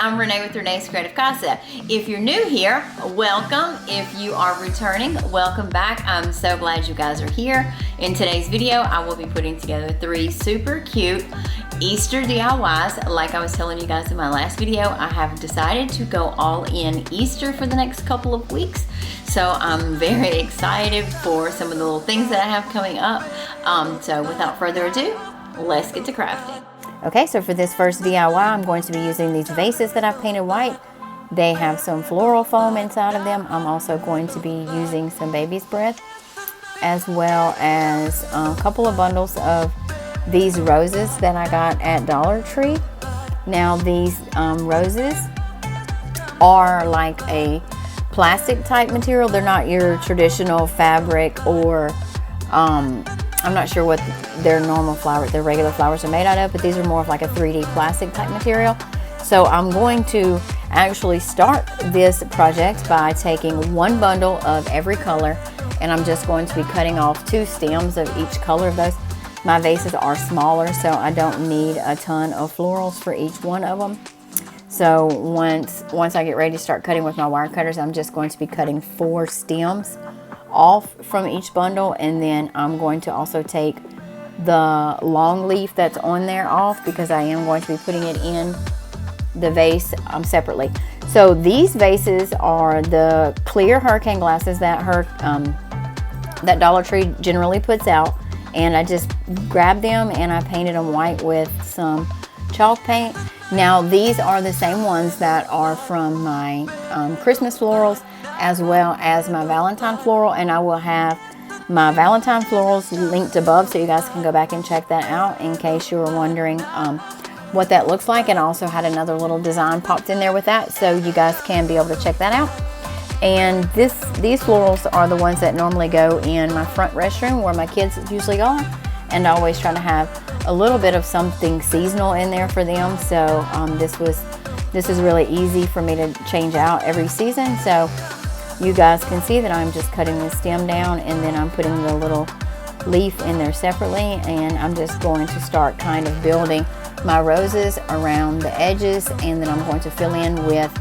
I'm Renee with Renee's Creative Casa. If you're new here, welcome. If you are returning, welcome back. I'm so glad you guys are here. In today's video, I will be putting together 3 super cute Easter DIYs. Like I was telling you guys in my last video, I have decided to go all in Easter for the next couple of weeks. So I'm very excited for some of the little things that I have coming up. So without further ado, let's get to crafting. Okay, so for this first DIY, I'm going to be using these vases that I've painted white. They have some floral foam inside of them. I'm also going to be using some baby's breath, as well as a couple of bundles of these roses that I got at Dollar Tree. Now these roses are like a plastic type material. They're not your traditional fabric or I'm not sure what their normal flowers, their regular flowers are made out of, but these are more of like a 3D plastic type material. So I'm going to actually start this project by taking 1 bundle of every color, and I'm just going to be cutting off 2 stems of each color of those. My vases are smaller, so I don't need a ton of florals for each one of them. So once I get ready to start cutting with my wire cutters, I'm just going to be cutting 4 stems off from each bundle, and then I'm going to also take the long leaf that's on there off, because I am going to be putting it in the vase separately. So these vases are the clear hurricane glasses that that Dollar Tree generally puts out, and I just grabbed them and I painted them white with some chalk paint. Now these are the same ones that are from my Christmas florals, as well as my Valentine floral, and I will have my Valentine florals linked above so you guys can go back and check that out in case you were wondering what that looks like. And I also had another little design popped in there with that, so you guys can be able to check that out. And these florals are the ones that normally go in my front restroom where my kids usually go, and I always try to have a little bit of something seasonal in there for them. So this is really easy for me to change out every season. So you guys can see that I'm just cutting the stem down, and then I'm putting the little leaf in there separately, and I'm just going to start kind of building my roses around the edges, and then I'm going to fill in with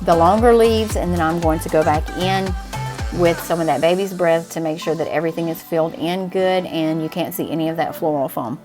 the longer leaves, and then I'm going to go back in with some of that baby's breath to make sure that everything is filled in good and you can't see any of that floral foam.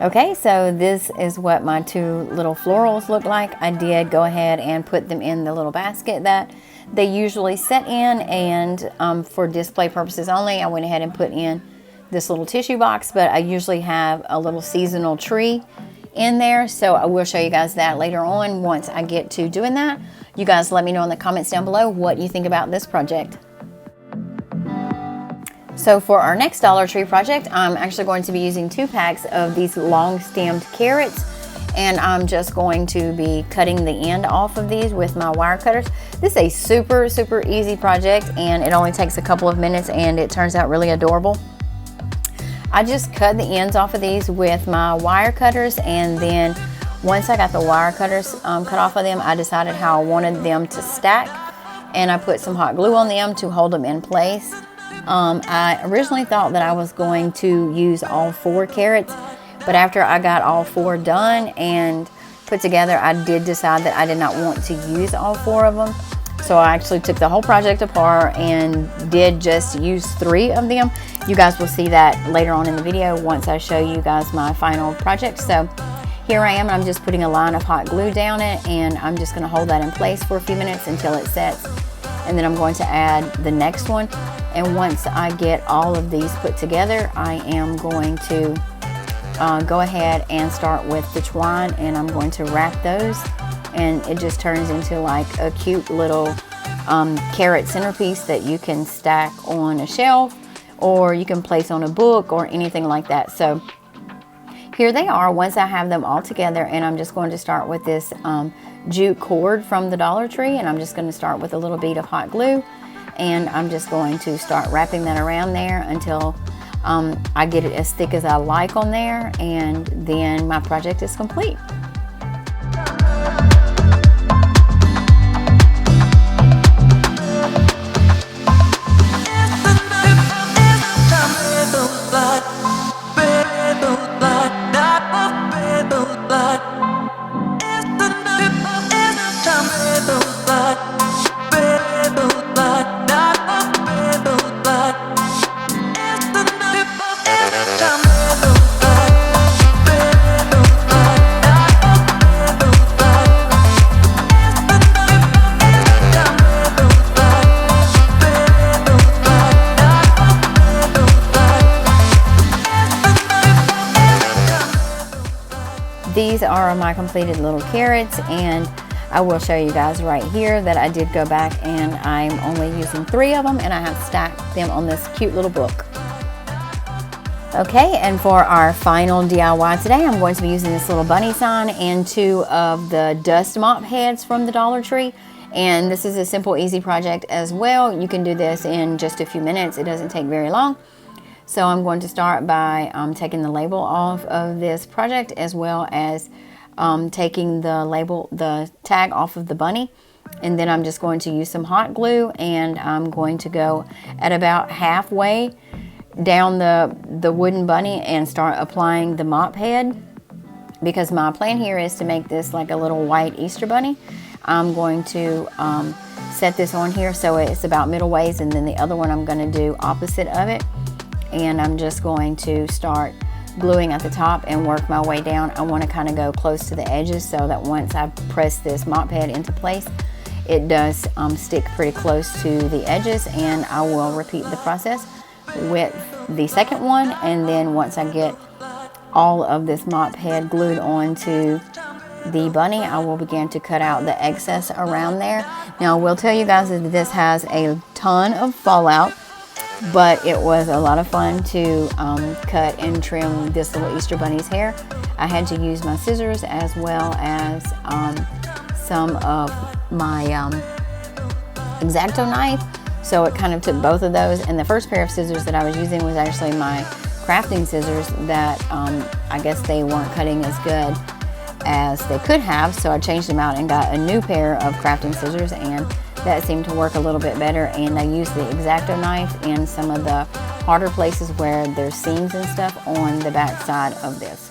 Okay, so this is what my two little florals look like. I did go ahead and put them in the little basket that they usually set in, and for display purposes only, I went ahead and put in this little tissue box, but I usually have a little seasonal tree in there, so I will show you guys that later on once I get to doing that. You guys let me know in the comments down below what you think about this project. So for our next Dollar Tree project, I'm actually going to be using 2 packs of these long stemmed carrots, and I'm just going to be cutting the end off of these with my wire cutters. This is a super easy project, and it only takes a couple of minutes, and it turns out really adorable. I just cut the ends off of these with my wire cutters, and then once I got the wire cutters cut off of them, I decided how I wanted them to stack, and I put some hot glue on them to hold them in place. I originally thought that I was going to use all 4 carrots, but after I got all 4 done and put together, I did decide that I did not want to use all 4 of them. So I actually took the whole project apart and did just use 3 of them. You guys will see that later on in the video once I show you guys my final project. So here I am, I'm just putting a line of hot glue down it, and I'm just going to hold that in place for a few minutes until it sets. And then I'm going to add the next one. And once I get all of these put together, I am going to go ahead and start with the twine, and I'm going to wrap those, and it just turns into like a cute little carrot centerpiece that you can stack on a shelf, or you can place on a book or anything like that. So here they are once I have them all together, and I'm just going to start with this jute cord from the Dollar Tree, and I'm just going to start with a little bead of hot glue, and I'm just going to start wrapping that around there until I get it as thick as I like on there, and then my project is complete. These are my completed little carrots, and I will show you guys right here that I did go back and I'm only using 3 of them, and I have stacked them on this cute little book. Okay, and for our final DIY today, I'm going to be using this little bunny sign and 2 of the dust mop heads from the Dollar Tree. And this is a simple, easy project as well. You can do this in just a few minutes. It doesn't take very long. So I'm going to start by taking the label off of this project, as well as taking the tag off of the bunny. And then I'm just going to use some hot glue, and I'm going to go at about halfway down the wooden bunny and start applying the mop head, because my plan here is to make this like a little white Easter bunny. I'm going to set this on here so it's about middle ways, and then the other one I'm going to do opposite of it. And I'm just going to start gluing at the top and work my way down. I want to kind of go close to the edges so that once I press this mop head into place, it does stick pretty close to the edges. And I will repeat the process with the second one, and then once I get all of this mop head glued onto the bunny, I will begin to cut out the excess around there. Now I will tell you guys that this has a ton of fallout, but it was a lot of fun to cut and trim this little Easter bunny's hair. I had to use my scissors as well as some of my X-OXO knife, so it kind of took both of those. And the first pair of scissors that I was using was actually my crafting scissors that I guess they weren't cutting as good as they could have, so I changed them out and got a new pair of crafting scissors, and that seemed to work a little bit better. And I used the X-OXO knife in some of the harder places where there's seams and stuff on the back side of this.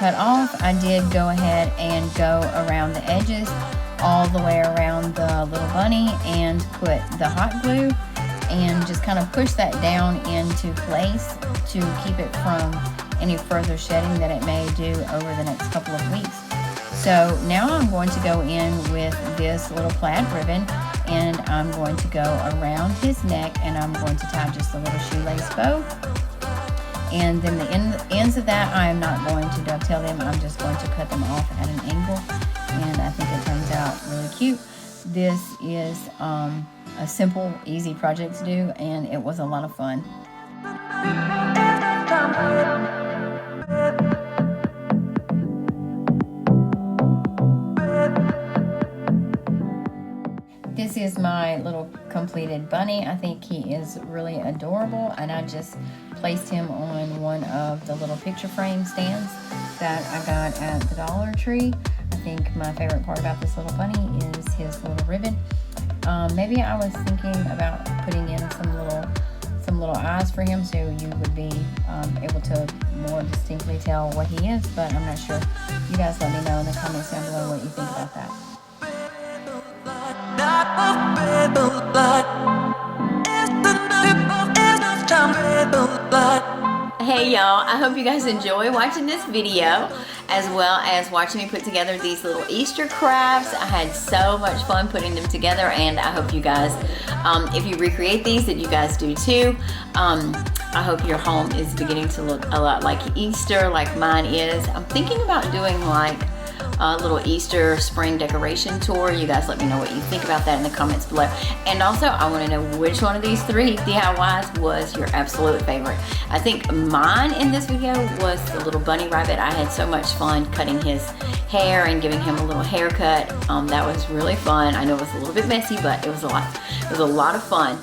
cut off, I did go ahead and go around the edges all the way around the little bunny and put the hot glue and just kind of push that down into place to keep it from any further shedding that it may do over the next couple of weeks. So now I'm going to go in with this little plaid ribbon, and I'm going to go around his neck, and I'm going to tie just a little shoelace bow. And then the ends of that, I'm not going to dovetail them. I'm just going to cut them off at an angle, and I think it turns out really cute. This is a simple, easy project to do, and it was a lot of fun. This is my little completed bunny. I think he is really adorable, and I just placed him on one of the little picture frame stands that I got at the Dollar Tree. I think my favorite part about this little bunny is his little ribbon. Maybe I was thinking about putting in some little eyes for him so you would be able to more distinctly tell what he is, but I'm not sure. You guys let me know in the comments down below what you think about that. Hey y'all, I hope you guys enjoy watching this video as well as watching me put together these little Easter crafts. I had so much fun putting them together, and I hope you guys, if you recreate these, that you guys do too. I hope your home is beginning to look a lot like Easter, like mine is. I'm thinking about doing like a little Easter spring decoration tour. You guys let me know what you think about that in the comments below. And also, I want to know which one of these 3 DIYs was your absolute favorite. I think mine in this video was the little bunny rabbit. I had so much fun cutting his hair and giving him a little haircut. That was really fun. I know it was a little bit messy, but it was a lot of fun.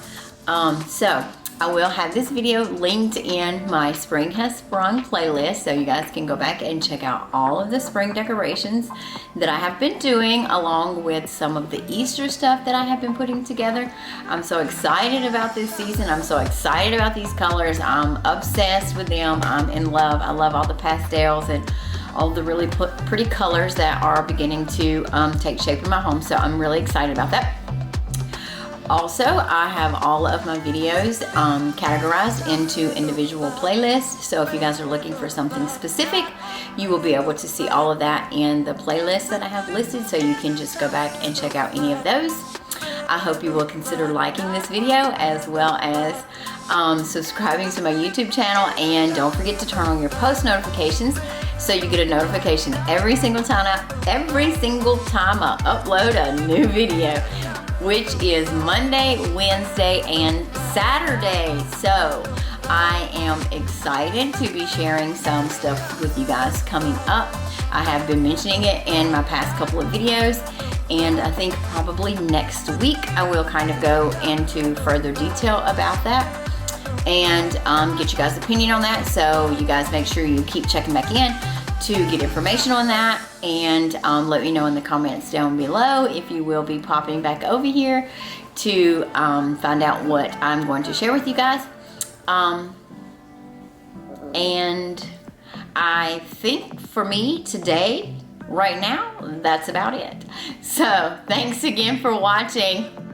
So I will have this video linked in my Spring Has Sprung playlist, so you guys can go back and check out all of the spring decorations that I have been doing, along with some of the Easter stuff that I have been putting together. I'm so excited about this season. I'm so excited about these colors. I'm obsessed with them. I'm in love. I love all the pastels and all the really pretty colors that are beginning to take shape in my home, so I'm really excited about that. Also, I have all of my videos categorized into individual playlists. So if you guys are looking for something specific, you will be able to see all of that in the playlist that I have listed. So you can just go back and check out any of those. I hope you will consider liking this video as well as subscribing to my YouTube channel. And don't forget to turn on your post notifications so you get a notification every single time I upload a new video, which is Monday, Wednesday, and Saturday. So I am excited to be sharing some stuff with you guys coming up. I have been mentioning it in my past couple of videos, and I think probably next week I will kind of go into further detail about that and get you guys' opinion on that. So you guys make sure you keep checking back in to get information on that, and let me know in the comments down below if you will be popping back over here to find out what I'm going to share with you guys. And I think for me today, right now, that's about it. So thanks again for watching.